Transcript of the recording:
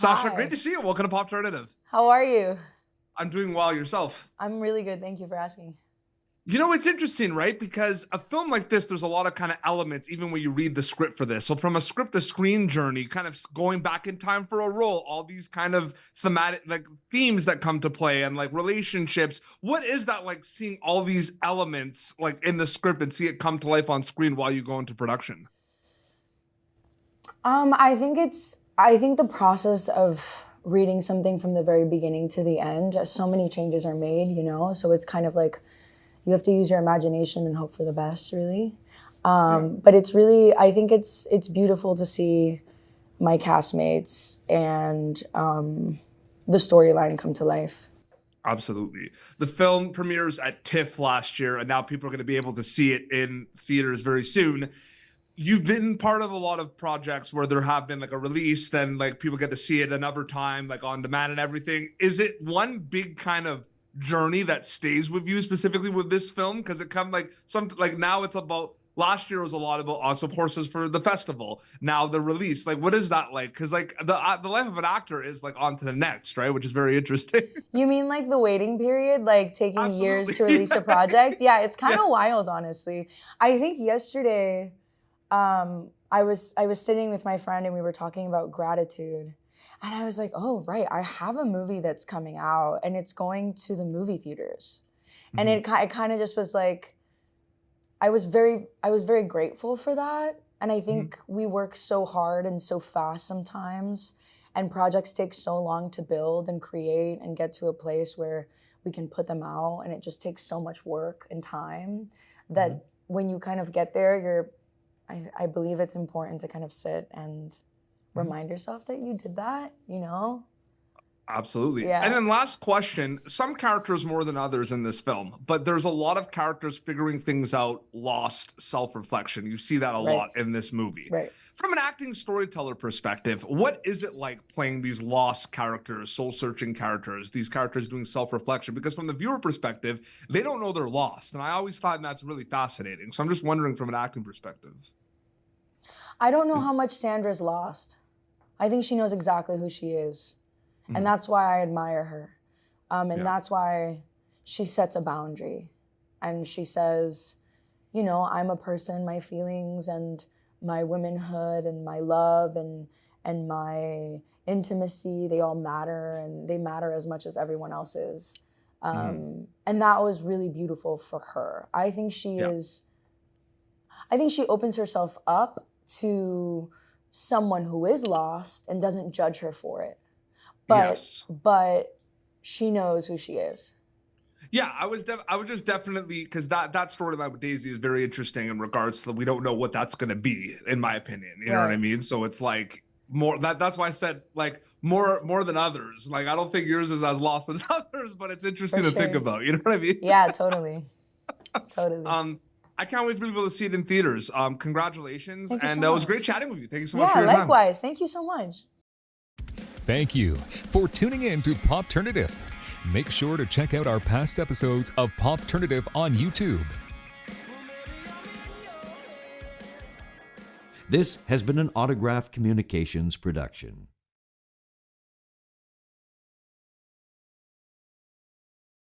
Sasha, Hi. great to see you. Welcome to Pop Alternative. How are you? I'm doing well. Yourself? I'm really good. Thank you for asking. You know, it's interesting, right? Because a film like this, there's a lot of kind of elements, even when you read the script for this. So from a script to screen journey, kind of going back in time for a role, all these kind of thematic, like themes that come to play and like relationships. What is that like seeing all these elements like in the script and see it come to life on screen while you go into production? I think the process of reading something from the very beginning to the end, so many changes are made, so it's kind of like you have to use your imagination and hope for the best, really. But it's really, I think it's beautiful to see my castmates and the storyline come to life. Absolutely. The film premieres at TIFF last year, and now people are going to be able to see it in theaters very soon. You've been part of a lot of projects where there have been like a release, then like people get to see it another time, like on demand and everything. Is it one big kind of journey that stays with you specifically with this film? Because it come like now it's about, last year was a lot about also horses for the festival. Now the release, like what is that like? Because like the life of an actor is like on to the next, right? Which is very interesting. You mean like the waiting period, like taking Absolutely. years to release a project? Yeah, it's kind of wild, honestly. I think yesterday, I was sitting with my friend and we were talking about gratitude. And I was like, oh, right, I have a movie that's coming out and it's going to the movie theaters. Mm-hmm. And it kind of just was like, I was very grateful for that. And I think we work so hard and so fast sometimes, and projects take so long to build and create and get to a place where we can put them out. And it just takes so much work and time that when you kind of get there, I believe it's important to kind of sit and remind yourself that you did that, Absolutely. Yeah. And then last question, some characters more than others in this film, but there's a lot of characters figuring things out, lost, self-reflection. You see that a lot in this movie. Right. From an acting storyteller perspective, what is it like playing these lost characters, soul-searching characters, these characters doing self-reflection? Because from the viewer perspective, they don't know they're lost. And I always thought that's really fascinating. So I'm just wondering from an acting perspective. I don't know how much Sandra's lost. I think she knows exactly who she is. And that's why I admire her. That's why she sets a boundary. And she says, I'm a person, my feelings and my womanhood and my love and my intimacy, they all matter, and they matter as much as everyone else's. And that was really beautiful for her. I think she opens herself up to someone who is lost and doesn't judge her for it. But she knows who she is. Yeah, I was just definitely, because that storyline with Daisy is very interesting in regards to we don't know what that's going to be, in my opinion. You know what I mean? So it's like more that's why I said like more than others. Like I don't think yours is as lost as others, but it's interesting to think about. You know what I mean? Yeah, totally. Totally. I can't wait for people to see it in theaters. Congratulations, and it was great chatting with you. Thank you so much for your time. Yeah, time. likewise. Thank you so much. Thank you for tuning in to Popternative. Make sure to check out our past episodes of Popternative on YouTube. This has been an Autograph Communications production.